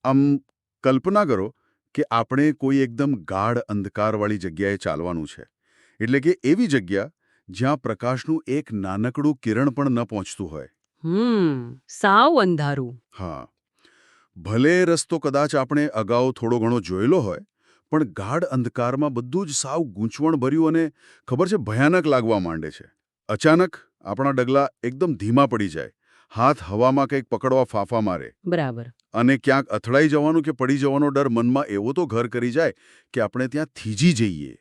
આમ કલ્પના કરો કે આપણે કોઈ એકદમ ગાઢ અંધકારવાળી જગ્યાએ ચાલવાનું છે. એટલે કે એવી જગ્યા જ્યાં પ્રકાશનું એક નાનકડું કિરણ પણ ન પહોંચતું હોય. સાવ અંધારું. હા, ભલે રસ્તો કદાચ આપણે અગાઉ થોડો ઘણો જોયેલો હોય, પણ ગાઢ અંધકારમાં બધું જ સાવ ગૂંચવણભર્યું અને ખબર છે ભયાનક લાગવા માંડે છે. અચાનક આપણા ડગલા એકદમ ધીમા પડી જાય, હાથ હવામાં કંઈક પકડવા ફાંફા મારે બરાબર. અને ક્યાંક અથડાઈ જવાનું કે પડી જવાનો ડર મનમાં એવો તો ઘર કરી જાય કે આપણે ત્યાં થીજી જઈએ.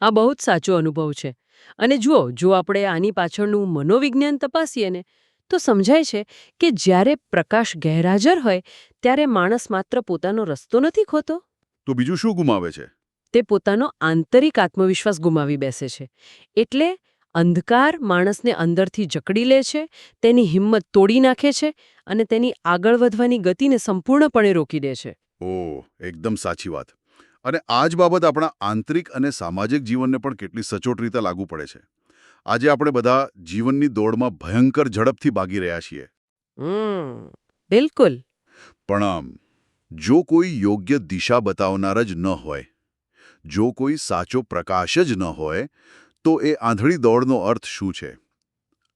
આ બહુ જ સાચો અનુભવ છે. અને જુઓ, જો આપણે આની પાછળનું મનોવિજ્ઞાન તપાસીએ ને તો સમજાય છે કે જ્યારે પ્રકાશ ગેરહાજર હોય ત્યારે માણસ માત્ર પોતાનો રસ્તો નથી ખોતો, તો બીજું શું ગુમાવે છે? તે પોતાનો આંતરિક આત્મવિશ્વાસ ગુમાવી બેસે છે. એટલે અંધકાર માણસને અંદરથી જકડી લે છે, તેની હિંમત તોડી નાખે છે અને તેની આગળ વધવાની ગતિને સંપૂર્ણપણે રોકી દે છે. ઓહ, એકદમ સાચી વાત. અને આ જ બાબત આપણા આંતરિક અને સામાજિક જીવનને પણ કેટલી સચોટ રીતે લાગુ પડે છે. આજે આપણે બધા જીવનની દોડમાં ભયંકર ઝડપથી ભાગી રહ્યા છીએ. બિલકુલ. પણ જો કોઈ યોગ્ય દિશા બતાવનાર જ ન હોય, જો કોઈ સાચો પ્રકાશ જ ન હોય, તો એ આંધળી દોડનો અર્થ શું છે?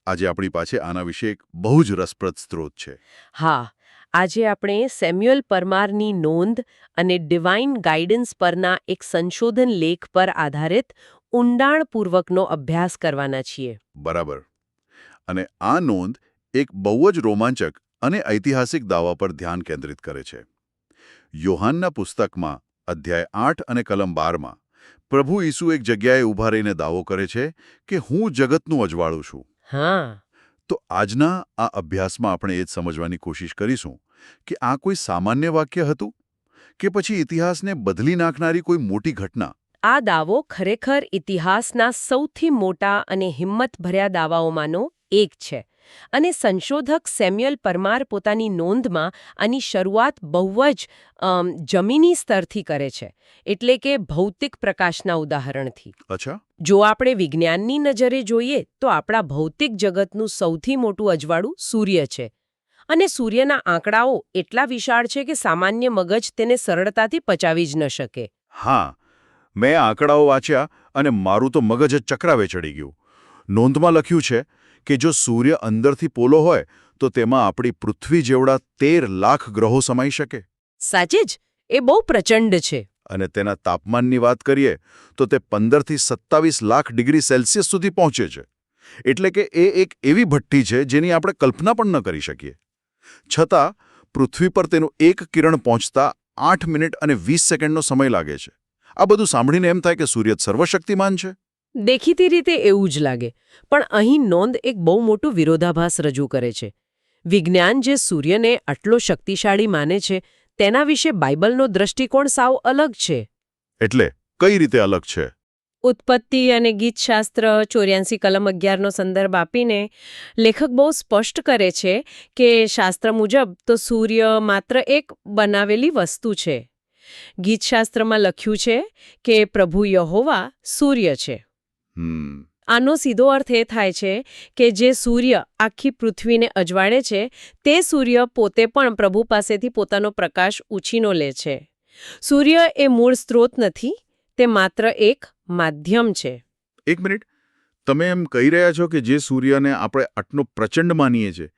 આજે આપણી પાસે આના વિશે એક બહુ જ રસપ્રદ સ્ત્રોત છે. હા, આજે આપણે સેમ્યુઅલ પરમારની નોંધ અને ડિવાઇન ગાઈડન્સ પરના એક સંશોધન લેખ પર આધારિત ઊંડાણપૂર્વકનો અભ્યાસ કરવાના છીએ. બરાબર. અને આ નોંધ એક બહુ જ રોમાંચક અને ઐતિહાસિક દાવા પર ધ્યાન કેન્દ્રિત કરે છે. યોહાનના પુસ્તકમાં અધ્યાય 8 અને કલમ 12માં પ્રભુ ઈસુ એક જગ્યાએ ઊભા રહીને દાવો કરે છે કે હું જગતનું અજવાળું છું. હા. તો આજના આ અભ્યાસમાં આપણે એ જ સમજવાની કોશિશ કરીશું કે આ કોઈ સામાન્ય વાક્ય હતું કે પછી ઇતિહાસને બદલી નાખનારી કોઈ મોટી ઘટના. આ દાવો ખરેખર ઇતિહાસના સૌથી મોટા અને હિંમતભર્યા દાવાઓમાંનો એક છે. અને સંશોધક સેમ્યુઅલ પરમાર પોતાની નોંધમાં આની શરૂઆત બહુ જ જમીની સ્તરથી કરે છે, એટલે કે ભૌતિક પ્રકાશના ઉદાહરણથી. અચ્છા. જો આપણે વિજ્ઞાનની નજરે જોઈએ તો આપણા ભૌતિક જગતનું સૌથી મોટું અજવાળું સૂર્ય છે. અને સૂર્યના આંકડાઓ એટલા વિશાળ છે કે સામાન્ય મગજ તેને સરળતાથી પચાવી જ ન શકે. હા, મેં આંકડાઓ વાંચ્યા અને મારું તો મગજ જ ચક્રાવે ચડી ગયું. નોંધમાં લખ્યું છે કે જો સૂર્ય અંદરથી પોલો હોય તો તેમાં આપણી પૃથ્વી જેવડા 13 લાખ ગ્રહો સમાઈ શકે. સાચે જ, એ બહુ પ્રચંડ છે. અને તેના તાપમાનની વાત કરીએ તો તે 15 થી 27 લાખ ડિગ્રી સેલ્સિયસ સુધી પહોંચે છે. એટલે કે એ એક એવી ભઠ્ઠી છે જેની આપણે કલ્પના પણ ન કરી શકીએ. છતાં પૃથ્વી પર તેનું એક કિરણ પહોંચતા 8 મિનિટ અને 20 સેકન્ડનો સમય લાગે છે. આ બધું સાંભળીને એમ થાય કે સૂર્ય સર્વશક્તિમાન છે. દેખીતી રીતે એવું જ લાગે, પણ અહીં નોંધ એક બહુ મોટું વિરોધાભાસ રજૂ કરે છે. વિજ્ઞાન જે સૂર્યને આટલો શક્તિશાળી માને છે તેના વિશે બાઇબલનો દૃષ્ટિકોણ સાવ અલગ છે. એટલે કઈ રીતે અલગ છે? ઉત્પત્તિ અને ગીતશાસ્ત્ર 84 કલમ 11નો સંદર્ભ આપીને લેખક બહુ સ્પષ્ટ કરે છે કે શાસ્ત્ર મુજબ તો સૂર્ય માત્ર એક બનાવેલી વસ્તુ છે. ગીતશાસ્ત્રમાં લખ્યું છે કે પ્રભુ યહોવા સૂર્ય છે. આનો સીધો અર્થ એ થાય છે કે જે સૂર્ય આખી પૃથ્વીને અજવાળે છે તે સૂર્ય પોતે પણ પ્રભુ પાસેથી પોતાનો પ્રકાશ ઉછીનો લે છે. સૂર્ય એ મૂળ સ્ત્રોત નથી, તે માત્ર એક માધ્યમ છે. એક મિનિટ, તમે એમ કહી રહ્યા છો કે જે સૂર્યને આપણે આટલો પ્રચંડ માનીએ છીએ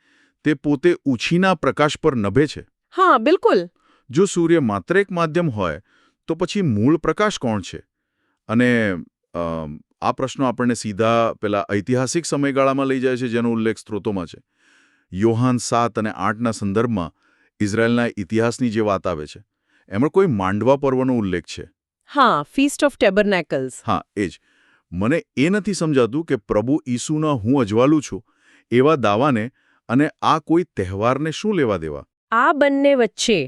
તે પોતે ઉછીના પ્રકાશ પર નભે છે? હા, બિલકુલ. જો સૂર્ય માત્ર એક માધ્યમ હોય તો પછી મૂળ પ્રકાશ કોણ છે? અને આ પ્રશ્નો આપણને સીધા પેલા ઐતિહાસિક સમયગાળામાં લઈ જાય છે જેનો ઉલ્લેખ સ્ત્રોતોમાં છે. યોહાન 7 અને 8ના સંદર્ભમાં ઇઝરાયલના ઇતિહાસની જે વાત આવે છે એમાં કોઈ માંડવા પર્વનો ઉલ્લેખ છે. હા, ફીસ્ટ ઓફ ટેબરનેકલ્સ. હા, એ જ. મને એ નથી સમજાતું કે પ્રભુ ઈસુના હું અજવાળું છું એવા દાવાને અને આ કોઈ તહેવારને શું લેવા દેવા? આ બંને વચ્ચે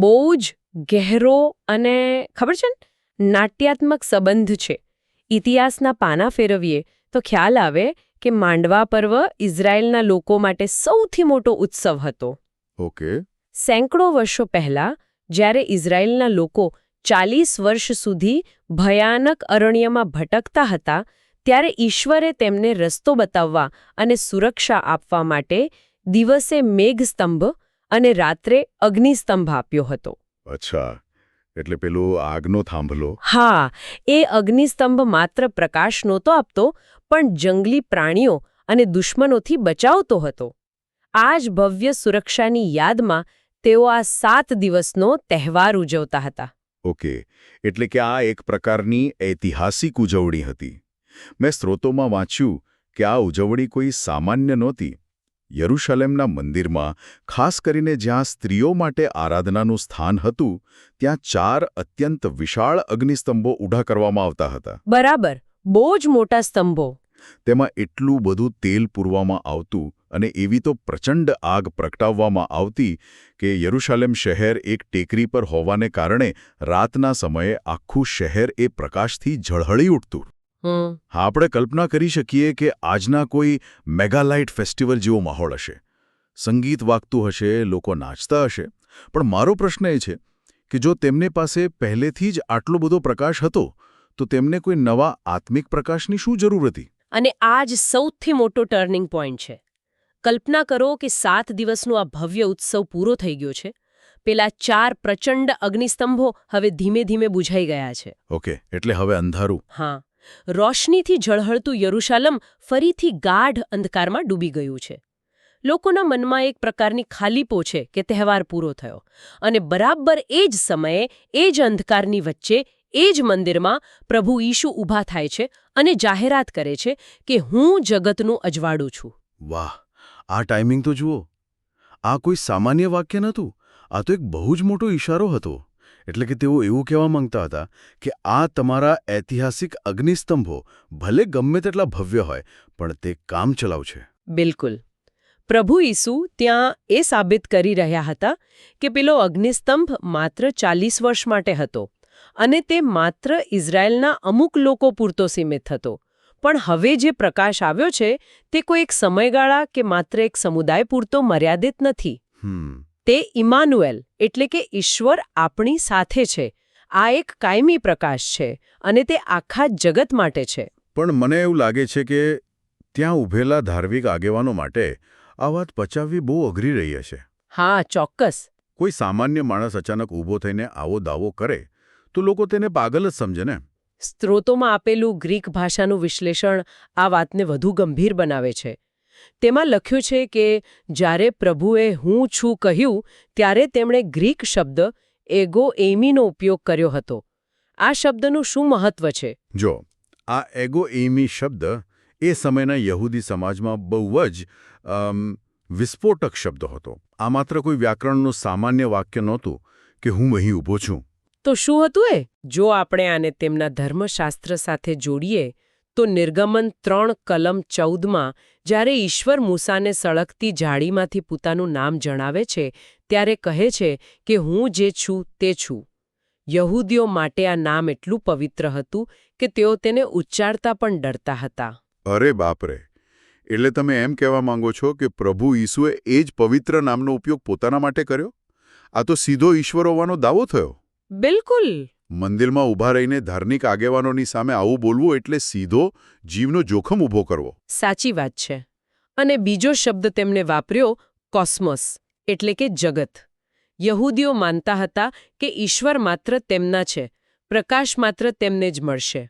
બહુ જ ગહેરો અને ખબર છે ને નાટ્યાત્મક સંબંધ છે. ઇતિહાસના પાના ફેરવીએ તો ખ્યાલ આવે કે માંડવા પર્વ ઇઝરાયેલના લોકો માટે સૌથી મોટો ઉત્સવ હતો. ઓકે. સેંકડો વર્ષો પહેલા જ્યારે ઇઝરાયેલના લોકો 40 વર્ષ સુધી ભયાનક અરણ્યમાં ભટકતા હતા ત્યારે ઈશ્વરે તેમને રસ્તો બતાવવા અને સુરક્ષા આપવા માટે દિવસે મેઘસ્તંભ અને રાત્રે અગ્નિસ્તંભ આપ્યો હતો. અચ્છા, એટલે પેલું આગનો થાંભલો. હા, એ અગ્નિસ્તંભ માત્ર પ્રકાશ નહોતો આપતો, પણ જંગલી પ્રાણીઓ અને દુશ્મનોથી બચાવતો હતો. આ જ ભવ્ય સુરક્ષાની યાદમાં તેઓ આ 7 દિવસનો તહેવાર ઉજવતા હતા. ઓકે, એટલે કે આ એક પ્રકારની ઐતિહાસિક ઉજવણી હતી. મેં સ્ત્રોતોમાં વાંચ્યું કે આ ઉજવણી કોઈ સામાન્ય નહોતી. યરુશલેમના મંદિરમાં, ખાસ કરીને જ્યાં સ્ત્રીઓ માટે આરાધનાનું સ્થાન હતું, ત્યાં 4 અત્યંત વિશાળ અગ્નિસ્તંભો ઊભા કરવામાં આવતા હતા. બરાબર, બહુ જ મોટા સ્તંભો. તેમાં એટલું બધું તેલ પૂરવામાં આવતું અને એવી તો પ્રચંડ આગ પ્રગટાવવામાં આવતી કે યરુશલેમ શહેર એક ટેકરી પર હોવાને કારણે રાતના સમયે આખું શહેર એ પ્રકાશથી ઝળહળી ઉઠતું. આપણે કલ્પના કરી શકીએ કે આજના કોઈ મેગાલાઇટ ફેસ્ટિવલ જેવો માહોલ હશે. સંગીત વાગતું હશે, લોકો નાચતા હશે. પણ મારો પ્રશ્ન એ છે કે જો તેમની પાસે પહેલેથી જ આટલો બધો પ્રકાશ હતો, તો તેમને કોઈ નવા આત્મિક પ્રકાશની શું જરૂર હતી? અને આ જ સૌથી મોટો ટર્નિંગ પોઈન્ટ છે. કલ્પના કરો કે 7 દિવસનો આ ભવ્ય ઉત્સવ પૂરો થઈ ગયો છે. પેલા 4 પ્રચંડ અગ્નિસ્તંભો હવે ધીમે ધીમે બુઝાઈ ગયા છે. ઓકે, એટલે હવે અંધારું. હા, રોશનીથી ઝળહળતું યરુશલેમ ફરીથી ગાઢ અંધકારમાં ડૂબી ગયું છે. લોકોના મનમાં એક પ્રકારની ખાલીપો છે કે તહેવાર પૂરો થયો. અને બરાબર એ જ સમયે, એ જ અંધકારની વચ્ચે, એ જ મંદિરમાં પ્રભુ ઈશુ ઊભા થાય છે અને જાહેરાત કરે છે કે હું જગતનું અજવાળું છું. વાહ, આ ટાઈમિંગ તો જુઓ. આ કોઈ સામાન્ય વાક્ય નહોતું. આ તો એક બહુ જ મોટો ઈશારો હતો. એટલે કે તેઓ એવું કહેવા માંગતા હતા કે આ તમારા ઐતિહાસિક અગ્નિસ્તંભો ભલે ગમે તેટલા ભવ્ય હોય, પણ તે કામચલાઉ છે. બિલકુલ. પ્રભુ ઈસુ ત્યાં એ સાબિત કરી રહ્યા હતા કે પેલો અગ્નિસ્તંભ માત્ર 40 વર્ષ માટે હતો અને તે માત્ર ઇઝરાયલના અમુક લોકો પૂરતો સીમિત હતો. પણ હવે જે પ્રકાશ આવ્યો છે તે કોઈ એક સમયગાળા કે માત્ર એક સમુદાય પૂરતો મર્યાદિત નથી. તે ઇમાનુએલ એટલે કે ઈશ્વર આપણી સાથે છે. આ એક કાયમી પ્રકાશ છે અને તે આખા જગત માટે છે. પણ મને એવું લાગે છે કે ત્યાં ઊભેલા ધાર્મિક આગેવાનો માટે આ વાત પચાવવી બહુ અઘરી રહી હશે. હા, ચોક્કસ. કોઈ સામાન્ય માણસ અચાનક ઊભો થઈને આવો દાવો કરે તો લોકો તેને પાગલ જ સમજે ને. સ્ત્રોતોમાં આપેલું ગ્રીક ભાષાનું વિશ્લેષણ આ વાતને વધુ ગંભીર બનાવે છે. તેમાં લખ્યું છે કે જ્યારે પ્રભુએ હું છું કહ્યું ત્યારે તેમણે ગ્રીક શબ્દ એગો એમીનો ઉપયોગ કર્યો હતો. આ શબ્દનું શું મહત્વ છે? જો, આ એગો એમી શબ્દ એ સમયના યહૂદી સમાજમાં બહુ જ વિસ્ફોટક શબ્દ હતો. આ માત્ર કોઈ વ્યાકરણનું સામાન્ય વાક્ય નહોતું કે હું અહીં ઊભો છું. તો શું હતું એ? જો આપણે આને તેમના ધર્મશાસ્ત્ર સાથે જોડીએ તો નિર્ગમન 3 કલમ 14માં જ્યારે ઈશ્વર મૂસાને સળગતી જાળીમાંથી પોતાનું નામ જણાવે છે ત્યારે કહે છે કે હું જે છું તે છું. યહૂદીઓ માટે આ નામ એટલું પવિત્ર હતું કે તેઓ તેને ઉચ્ચારતા પણ ડરતા હતા. અરે બાપરે! એટલે તમે એમ કહેવા માંગો છો કે પ્રભુ ઈસુએ એ જ પવિત્ર નામનો ઉપયોગ પોતાના માટે કર્યો? આ તો સીધો ઈશ્વર હોવાનો દાવો થયો. બિલકુલ. મંદિરમાં ઊભા રહીને ધાર્મિક આગેવાનોની સામે આવું બોલવું એટલે સીધો જીવનો જોખમ ઊભો કરવો. સાચી વાત છે. અને બીજો શબ્દ તેમણે વાપર્યો કોસ્મોસ એટલે કે જગત. યહૂદીઓ માનતા હતા કે ઈશ્વર માત્ર તેમના છે, પ્રકાશ માત્ર તેમને જ મળશે.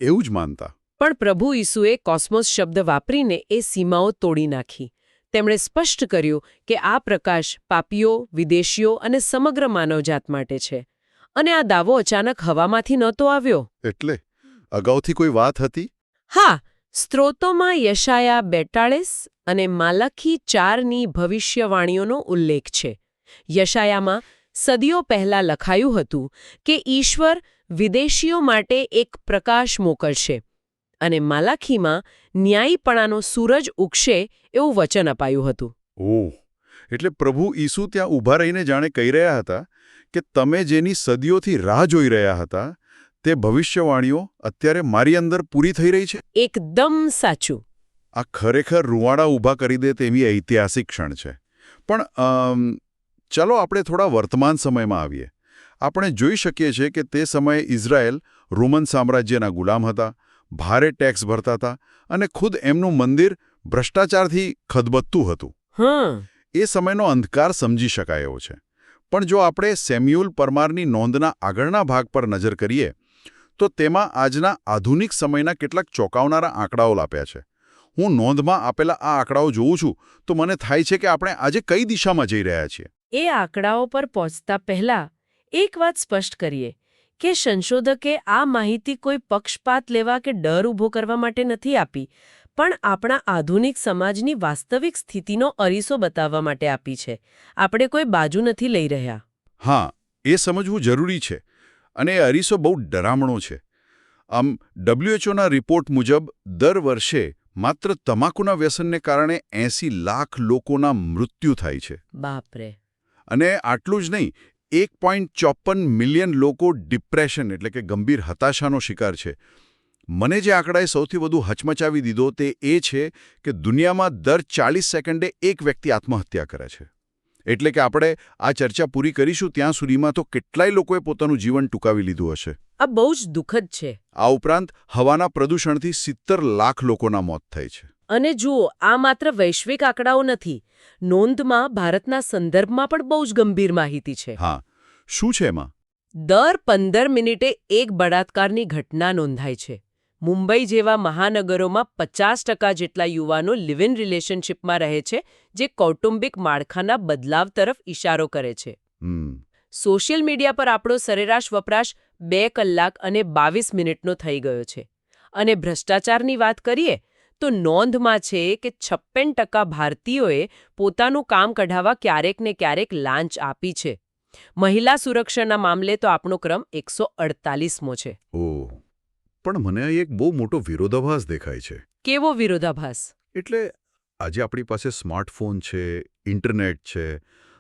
એવું જ માનતા. પણ પ્રભુ ઈસુએ કોસ્મોસ શબ્દ વાપરીને એ સીમાઓ તોડી નાખી. તેમણે સ્પષ્ટ કર્યું કે આ પ્રકાશ પાપીઓ, વિદેશીઓ અને સમગ્ર માનવજાત માટે છે. અને આ દાવો અચાનક હવામાંથી નહોતો આવ્યો. એટલે અગાઉથી કોઈ વાત હતી? હા, સ્ત્રોતોમાં યશાયા 42 અને માલખી 4ની ભવિષ્યવાણીઓનો ઉલ્લેખ છે. યશાયામાં સદીઓ પહેલા લખાયું હતું કે ઈશ્વર વિદેશીઓ માટે એક પ્રકાશ મોકલશે અને માલાખીમાં ન્યાયીપણાનો સૂરજ ઉગશે એવું વચન અપાયું હતું. ઓહ, એટલે પ્રભુ ઈસુ ત્યાં ઊભા રહીને જાણે કહી રહ્યા હતા કે તમે જેની સદીઓથી રાહ જોઈ રહ્યા હતા તે ભવિષ્યવાણીઓ અત્યારે મારી અંદર પૂરી થઈ રહી છે. એકદમ સાચું. આ ખરેખર રૂવાડા ઊભા કરી દે તેવી ઐતિહાસિક ક્ષણ છે. પણ ચાલો આપણે થોડા વર્તમાન સમયમાં આવીએ. આપણે જોઈ શકીએ છીએ કે તે સમયે ઇઝરાયલ રોમન સામ્રાજ્યના ગુલામ હતા, ભારે ટેક્સ ભરતા હતા અને ખુદ એમનું મંદિર ભ્રષ્ટાચારથી ખદબદતું હતું. એ સમયનો અંધકાર સમજી શકાય એવો છે. પણ જો આપણે સેમ્યુઅલ પરમારની નોંધના આગળના ભાગ પર નજર કરીએ તો તેમાં આજના આધુનિક સમયના કેટલાક ચોંકાવનારા આંકડાઓ આપ્યા છે. હું નોંધમાં આપેલા આ આંકડાઓ જોઉં છું તો મને થાય છે કે આપણે આજે કઈ દિશામાં જઈ રહ્યા છીએ. એ આંકડાઓ પર પહોંચતા પહેલા એક વાત સ્પષ્ટ કરીએ કે સંશોધકે આ માહિતી કોઈ પક્ષપાત લેવા કે ડર ઊભો કરવા માટે નથી આપી, પણ આપણા આધુનિક સમાજની વાસ્તવિક સ્થિતિનો અરીસો બતાવવા માટે આપી છે. આપણે કોઈ બાજુ નથી લઈ રહ્યા. હા, એ સમજવું જરૂરી છે અને એ અરીસો બહુ ડરામણો છે. WHOના રિપોર્ટ મુજબ દર વર્ષે માત્ર તમાકુના વ્યસનને કારણે 80 લાખ લોકોના મૃત્યુ થાય છે. બાપરે. અને આટલું જ નહીં, 1.54 મિલિયન લોકો ડિપ્રેશન એટલે કે ગંભીર હતાશાનો શિકાર છે. મને જે આંકડાએ સૌથી વધુ હચમચાવી દીધો તે એ છે કે દુનિયામાં દર 40 સેકન્ડે એક વ્યક્તિ આત્મહત્યા કરે છે. એટલે કે આપણે આ ચર્ચા પૂરી કરીશું ત્યાં સુધીમાં તો કેટલાય લોકોએ પોતાનું જીવન ટૂંકાવી લીધું હશે. આ બહુ જ દુઃખદ છે. આ ઉપરાંત હવાના પ્રદૂષણથી 70 લાખ લોકોના મોત થાય છે. અને જુઓ, આ માત્ર વૈશ્વિક આંકડાઓ નથી. નોંધમાં ભારતના સંદર્ભમાં પણ બહુ જ ગંભીર માહિતી છે. હા, શું છે એમાં? દર 15 મિનિટે એક બળાત્કારની ઘટના નોંધાય છે. મુંબઈ જેવા મહાનગરોમાં 50% જેટલા યુવાનો લિવ ઇન રિલેશનશિપમાં રહે છે, જે કૌટુંબિક માળખાના બદલાવ તરફ ઇશારો કરે છે. સોશિયલ મીડિયા પર આપણો સરેરાશ વપરાશ 2 કલાક અને 22 મિનિટનો થઈ ગયો છે. અને ભ્રષ્ટાચારની વાત કરીએ તો નોંધમાં છે કે 56% ભારતીયોએ પોતાનું કામ કઢાવવા ક્યારેક ને ક્યારેક લાંચ આપી છે. મહિલા સુરક્ષાના મામલે તો આપણો ક્રમ 148મો છે. ઓહ, પણ મને અહીં એક બહુ મોટો વિરોધાભાસ દેખાય છે. કેવો વિરોધાભાસ? એટલે આજે આપણી પાસે સ્માર્ટફોન છે, ઇન્ટરનેટ છે,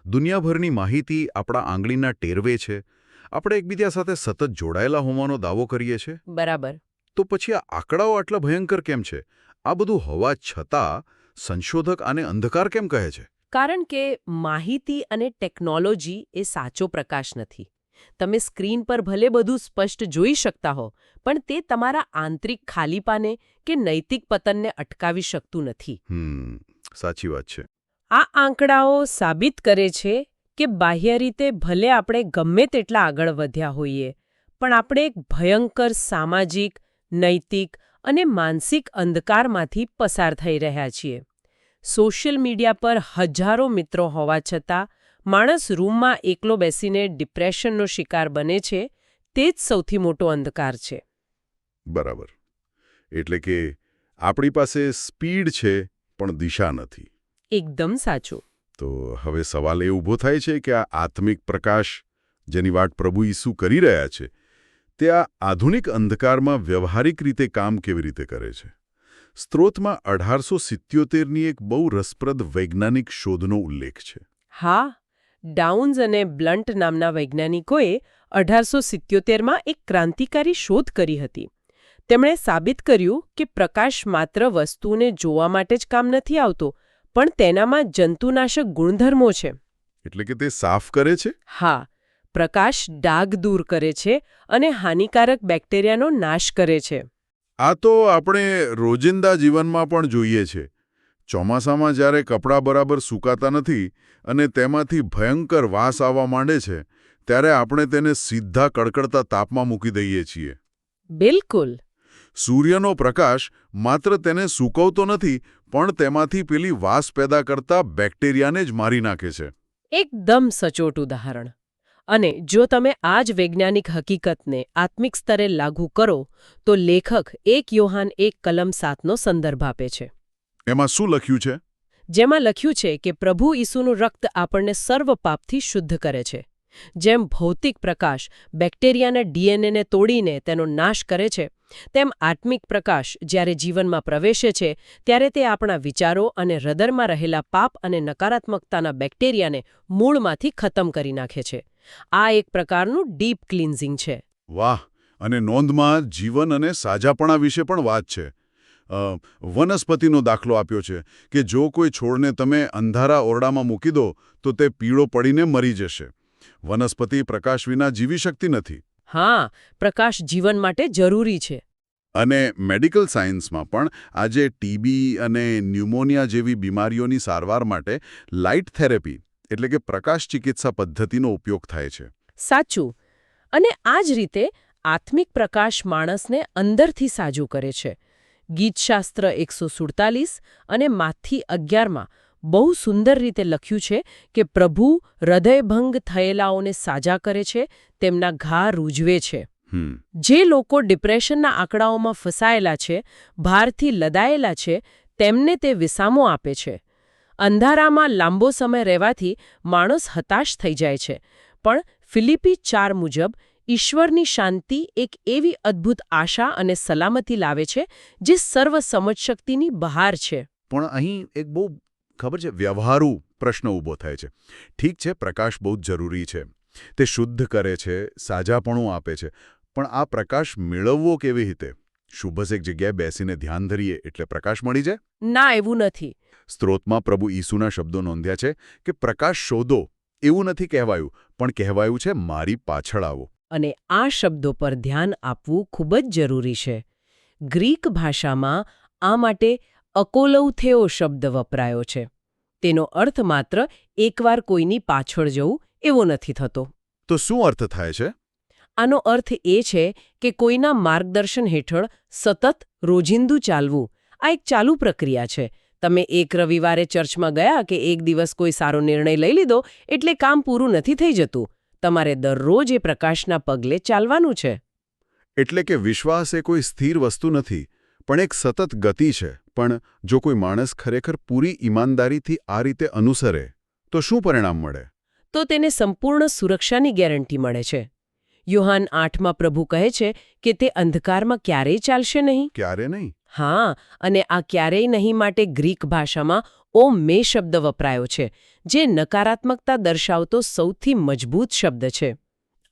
દુનિયાભરની માહિતી આપણા આંગળીના ટેરવે છે. આપણે એકબીજા સાથે સતત જોડાયેલા હોવાનો દાવો કરીએ છીએ. બરાબર. તો પછી આ આંકડાઓ આટલા ભયંકર કેમ છે? આ બધું હોવા છતાં સંશોધક આને અંધકાર કેમ કહે છે? કારણ કે માહિતી અને ટેકનોલોજી એ સાચો પ્રકાશ નથી. તમે સ્ક્રીન પર ભલે બધું સ્પષ્ટ જોઈ શકતા હો, પણ તે તમારા આંતરિક ખાલીપાને કે નૈતિક પતનને અટકાવી શકતું નથી. સાચી વાત છે. આ આંકડાઓ સાબિત કરે છે કે બાહ્ય રીતે ભલે આપણે ગમે તેટલા આગળ વધ્યા હોઈએ, પણ આપણે એક ભયંકર સામાજિક, નૈતિક અને માનસિક અંધકારમાંથી પસાર થઈ રહ્યા છીએ. સોશિયલ મીડિયા પર હજારો મિત્રો હોવા છતાં માણસ રૂમમાં એકલો બેસીને ડિપ્રેશનનો શિકાર બને છે, તે જ સૌથી મોટો અંધકાર છે. બરાબર. એટલે કે આપણી પાસે સ્પીડ છે પણ દિશા નથી. એકદમ સાચું. તો હવે સવાલ એ ઊભો થાય છે કે આ આત્મિક પ્રકાશ જેની વાત પ્રભુ ઈસુ કરી રહ્યા છે તે આ આધુનિક અંધકારમાં વ્યવહારિક રીતે કામ કેવી રીતે કરે છે? સ્ત્રોતમાં 1877ની એક બહુ રસપ્રદ વૈજ્ઞાનિક શોધનો ઉલ્લેખ છે. હા, ડાઉન્સ અને બ્લન્ટ નામના વૈજ્ઞાનિકોએ 1877માં એક ક્રાંતિકારી શોધ કરી હતી. તેમણે સાબિત કર્યું કે પ્રકાશ માત્ર વસ્તુને જોવા માટે જ કામ નથી આવતો, પણ તેનામાં જંતુનાશક ગુણધર્મો છે. એટલે કે તે સાફ કરે છે? હા, પ્રકાશ ડાઘ દૂર કરે છે અને હાનિકારક બેક્ટેરિયાનો નાશ કરે છે. આ તો આપણે રોજિંદા જીવનમાં પણ જોઈએ છે. ચોમાસામાં જ્યારે કપડાં બરાબર સૂકાતા નથી અને તેમાંથી ભયંકર વાસ આવવા માંડે છે, ત્યારે આપણે તેને સીધા કડકડતા તાપમાં મૂકી દઈએ છીએ. બિલકુલ. સૂર્યનો પ્રકાશ માત્ર તેને સૂકવતો નથી, પણ તેમાંથી પેલી વાસ પેદા કરતા બેક્ટેરિયાને જ મારી નાખે છે. એકદમ સચોટ ઉદાહરણ. અને જો તમે આ જ વૈજ્ઞાનિક હકીકતને આત્મિક સ્તરે લાગુ કરો તો લેખક 1 યોહાન 1:7નો સંદર્ભ આપે છે. એમાં શું લખ્યું છે? જેમાં લખ્યું છે કે પ્રભુ ઈસુનું રક્ત આપણને સર્વ પાપથી શુદ્ધ કરે છે. જેમ ભૌતિક પ્રકાશ બેક્ટેરિયાના ડીએનએને તોડીને તેનો નાશ કરે છે, તેમ આત્મિક પ્રકાશ જ્યારે જીવનમાં પ્રવેશે છે ત્યારે તે આપણા વિચારો અને હૃદયમાં રહેલા પાપ અને નકારાત્મકતાના બેક્ટેરિયાને મૂળમાંથી ખતમ કરી નાખે છે. આ એક પ્રકારનું ડીપ ક્લિન્ઝિંગ છે. વાહ! અને નોંધમાં જીવન અને સાજાપણા વિશે પણ વાત છે. વનસ્પતિનો દાખલો આપ્યો છે કે જો કોઈ છોડને તમે અંધારા ઓરડામાં મૂકી દો તો તે પીળો પડીને મરી જશે. વનસ્પતિ પ્રકાશ વિના જીવી શકતી નથી. હા, પ્રકાશ જીવન માટે જરૂરી છે. અને મેડિકલ સાયન્સમાં પણ આજે ટીબી અને ન્યુમોનિયા જેવી બીમારીઓની સારવાર માટે લાઇટ થેરેપી એટલે કે પ્રકાશ ચિકિત્સા પદ્ધતિનો ઉપયોગ થાય છે. સાચું. અને આ જ રીતે આત્મિક પ્રકાશ માણસને અંદરથી સાજું કરે છે. ગીતશાસ્ત્ર 147 અને માથી 11માં બહુ સુંદર રીતે લખ્યું છે કે પ્રભુ હૃદયભંગ થયેલાઓને સાજા કરે છે, તેમના ઘા રૂજવે છે. જે લોકો ડિપ્રેશનના આંકડાઓમાં ફસાયેલા છે, ભારથી લદાયેલા છે, તેમને તે વિસામો આપે છે. અંધારામાં લાંબો સમય રહેવાથી માણસ હતાશ થઈ જાય છે, પણ ફિલિપી 4 મુજબ ઈશ્વરની શાંતિ એક એવી અદ્ભુત આશા અને સલામતી લાવે છે જે સર્વ સમજશક્તિની બહાર છે. પણ અહીં એક બહુ ખબર છે વ્યવહારુ પ્રશ્ન ઊભો થાય છે. ઠીક છે, પ્રકાશ બહુ જ જરૂરી છે, તે શુદ્ધ કરે છે, સાજાપણું આપે છે, પણ આ પ્રકાશ મેળવવો કેવી રીતે? શું બસ એક જગ્યાએ બેસીને ધ્યાન ધરીએ એટલે પ્રકાશ મળી જાય? ના, એવું નથી. સ્ત્રોતમાં પ્રભુ ઈસુના શબ્દો નોંધ્યા છે કે પ્રકાશ શોધો. એવું નથી કહેવાયું, પણ કહેવાયું છે મારી પાછળ આવો. અને આ શબ્દો પર ધ્યાન આપવું ખૂબ જ જરૂરી છે. ગ્રીક ભાષામાં આ માટે અકોલૌથેઓ શબ્દ વપરાયો છે. તેનો અર્થ માત્ર એકવાર કોઈની પાછળ જવું એવો નથી થતો. તો શું અર્થ થાય છે? આનો અર્થ એ છે કે કોઈના માર્ગદર્શન હેઠળ સતત રોજિંદુ ચાલવું. આ એક ચાલુ પ્રક્રિયા છે. તમે એક રવિવારે ચર્ચમાં ગયા કે એક દિવસ કોઈ સારો નિર્ણય લઈ લીધો એટલે કામ પૂરું નથી થઈ જતું. તમારે દરરોજ એ પ્રકાશના પગલે ચાલવાનું છે. એટલે કે વિશ્વાસ એ કોઈ સ્થિર વસ્તુ નથી, પણ એક સતત ગતિ છે. પણ જો કોઈ માણસ ખરેખર પૂરી ઈમાનદારીથી આ રીતે અનુસરે તો શું પરિણામ મળે? તો તેને સંપૂર્ણ સુરક્ષાની ગેરંટી મળે છે. યોહાન 8માં પ્રભુ કહે છે કે તે અંધકારમાં ક્યારેય ચાલશે નહીં. ક્યારે નહીં? હા, અને આ ક્યારેય નહીં માટે ગ્રીક ભાષામાં ઓ મે શબ્દ વપરાયો છે, જે નકારાત્મકતા દર્શાવતો સૌથી મજબૂત શબ્દ છે.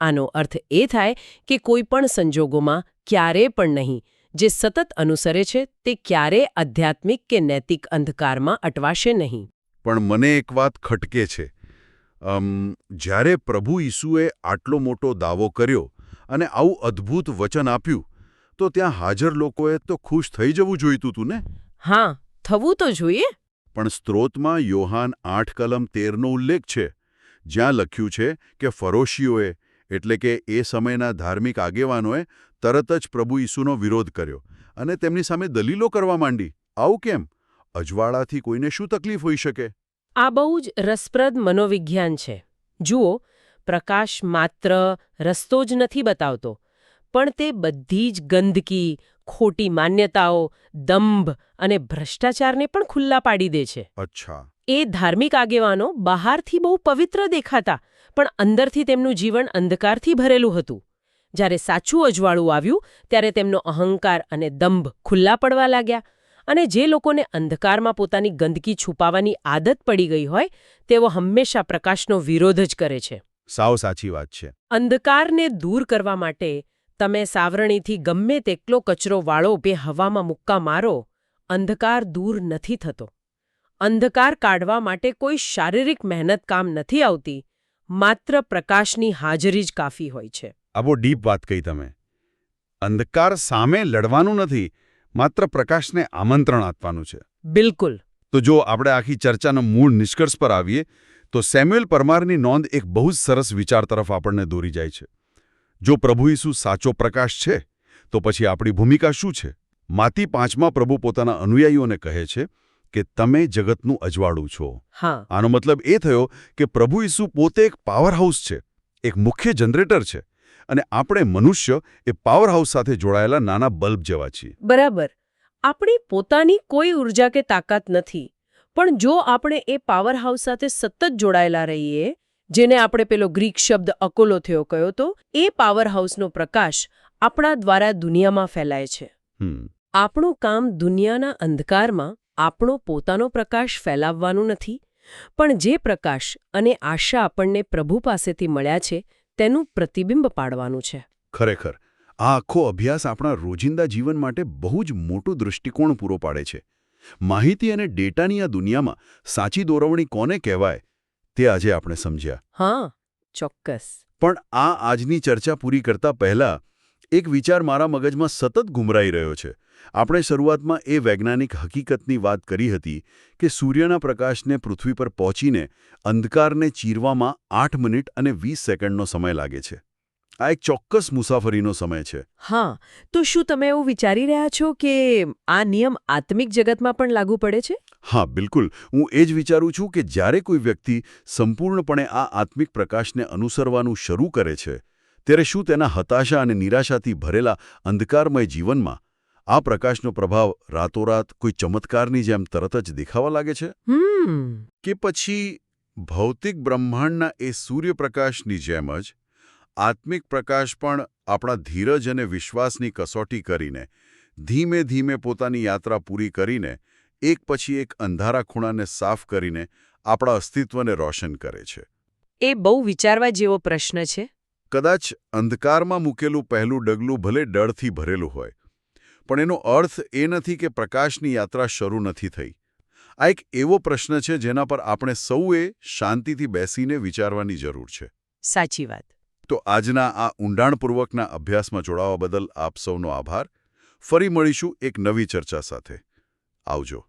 આનો અર્થ એ થાય કે કોઈ પણ સંજોગોમાં ક્યારે પણ નહીં. જે સતત અનુસરે છે તે ક્યારેય આધ્યાત્મિક કે નૈતિક અંધકારમાં અટવાશે નહીં. પણ મને એક વાત ખટકે છે. જ્યારે પ્રભુ ઈસુએ આટલો મોટો દાવો કર્યો અને આવું અદ્ભુત વચન આપ્યું, તો ત્યાં હાજર લોકોએ તો ખુશ થઈ જવું જોઈતું હતું ને? હા, થવું તો જોઈએ. પણ સ્ત્રોતમાં યોહાન 8:13નો ઉલ્લેખ છે, જ્યાં લખ્યું છે કે ફરોશીઓએ એટલે કે એ સમયના ધાર્મિક આગેવાનોએ તરત જ પ્રભુ ઈસુનો વિરોધ કર્યો અને તેમની સામે દલીલો કરવા માંડી. આવું કેમ? અજવાળાથી કોઈને શું તકલીફ હોઈ શકે? આ બહુ જ રસપ્રદ મનોવિજ્ઞાન છે. જુઓ, પ્રકાશ માત્ર રસ્તો જ નથી બતાવતો, પણ તે બધી જ ગંદકી, ખોટી માન્યતાઓ, દંભ અને ભ્રષ્ટાચારને પણ ખુલ્લા પાડી દે છે. અચ્છા. એ ધાર્મિક આગેવાનો બહારથી બહુ પવિત્ર દેખાતા, પણ અંદરથી તેમનું જીવન અંધકારથી ભરેલું હતું. જ્યારે સાચું અજવાળું આવ્યું ત્યારે તેમનો અહંકાર અને દંભ ખુલ્લા પડવા લાગ્યા. અને જે લોકોને અંધકારમાં પોતાની ગંદકી છુપાવવાની આદત પડી ગઈ હોય, તેઓ હંમેશા પ્રકાશનો વિરોધ જ કરે છે. સાવ સાચી વાત છે. અંધકારને દૂર કરવા માટે તમે સાવરણીથી ગમે તેટલો કચરો વાળો બે હવામાં મુક્કા મારો, અંધકાર દૂર નથી થતો. અંધકાર કાઢવા માટે કોઈ શારીરિક મહેનત કામ નથી આવતી, માત્ર પ્રકાશની હાજરી જ કાફી હોય છે. આ બહુ ડીપ વાત કહી તમે. અંધકાર સામે લડવાનું નથી, માત્ર પ્રકાશને આમંત્રણ આપવાનું છે. બિલકુલ. તો જો આપણે આખી ચર્ચાના મૂળ નિષ્કર્ષ પર આવીએ તો સેમ્યુએલ પરમારની નોંધ એક બહુ જ સરસ વિચાર તરફ આપણને દોરી જાય છે. જો પ્રભુ ઈસુ સાચો પ્રકાશ છે, તો પછી આપણી ભૂમિકા શું છે? માથી 5માં પ્રભુ પોતાના અનુયાયીઓને કહે છે કે તમે જગતનું અજવાળું છો. હા. આનો મતલબ એ થયો કે પ્રભુ ઈસુ પોતે એક પાવરહાઉસ છે, એક મુખ્ય જનરેટર છે, અને આપણે મનુષ્ય એ પાવરહાઉસ સાથે જોડાયેલા નાના બલ્બ જેવા છીએ. બરાબર. આપણી પોતાની કોઈ ઉર્જા કે તાકાત નથી, પણ જો આપણે એ પાવરહાઉસ સાથે સતત જોડાયેલા રહીએ, જેને આપણે પેલો ગ્રીક શબ્દ અકોલોથેઓ કહ્યો તો, એ પાવરહાઉસનો પ્રકાશ આપણા દ્વારા દુનિયામાં ફેલાય છે. આપણું કામ દુનિયાના અંધકારમાં આપણો પોતાનો પ્રકાશ ફેલાવવાનું નથી, પણ જે પ્રકાશ અને આશા આપણને પ્રભુ પાસેથી મળ્યા છે તેનું પ્રતિબિંબ પાડવાનું છે. ખરેખર આ આખો અભ્યાસ આપણા રોજિંદા જીવન માટે બહુ જ મોટું દૃષ્ટિકોણ પૂરો પાડે છે. માહિતી અને ડેટાની આ દુનિયામાં સાચી દોરવણી કોને કહેવાય તે આજે આપણે સમજ્યા. હા, ચોક્કસ. પણ આજની ચર્ચા પૂરી કરતા પહેલા એક વિચાર મારા મગજમાં સતત ઘૂમરાઈ રહ્યો છે. આપણે શરૂઆતમાં એ વૈજ્ઞાનિક હકીકતની વાત કરી હતી કે સૂર્યના પ્રકાશને પૃથ્વી પર પહોંચીને અંધકારને ચીરવામાં 8 મિનિટ અને 20 સેકન્ડનો સમય લાગે છે. આ એક ચોક્કસ મુસાફરીનો સમય છે. હા, તો શું તમે એવું વિચારી રહ્યા છો કે આ નિયમ આત્મિક જગતમાં પણ લાગુ પડે છે? હા, બિલકુલ. હું એ જ વિચારું છું કે જ્યારે કોઈ વ્યક્તિ સંપૂર્ણપણે આ આત્મિક પ્રકાશને અનુસરવાનું શરૂ કરે છે, ત્યારે શું તેના હતાશા અને નિરાશાથી ભરેલા અંધકારમય જીવનમાં આ પ્રકાશનો પ્રભાવ રાતોરાત કોઈ ચમત્કારની જેમ તરત જ દેખાવા લાગે છે? કે પછી ભૌતિક બ્રહ્માંડના એ સૂર્યપ્રકાશની જેમ જ આત્મિક પ્રકાશ પણ આપણા ધીરજ અને વિશ્વાસની કસોટી કરીને ધીમે ધીમે પોતાની યાત્રા પૂરી કરીને એક પછી એક અંધારા ખૂણાને સાફ કરીને આપણા અસ્તિત્વને રોશન કરે છે? એ બહુ વિચારવા જેવો પ્રશ્ન છે. કદાચ અંધકારમાં મૂકેલું પહેલું ડગલું ભલે ડરથી ભરેલું હોય, પણ એનો અર્થ એ નથી કે પ્રકાશની યાત્રા શરૂ નથી થઈ. આ એક એવો પ્રશ્ન છે જેના પર આપણે સૌએ શાંતિથી બેસીને વિચારવાની જરૂર છે. સાચી વાત. તો આજના આ ઊંડાણપૂર્વકના અભ્યાસમાં જોડાવા બદલ આપ સૌનો આભાર. ફરી મળીશું એક નવી ચર્ચા સાથે. આવજો.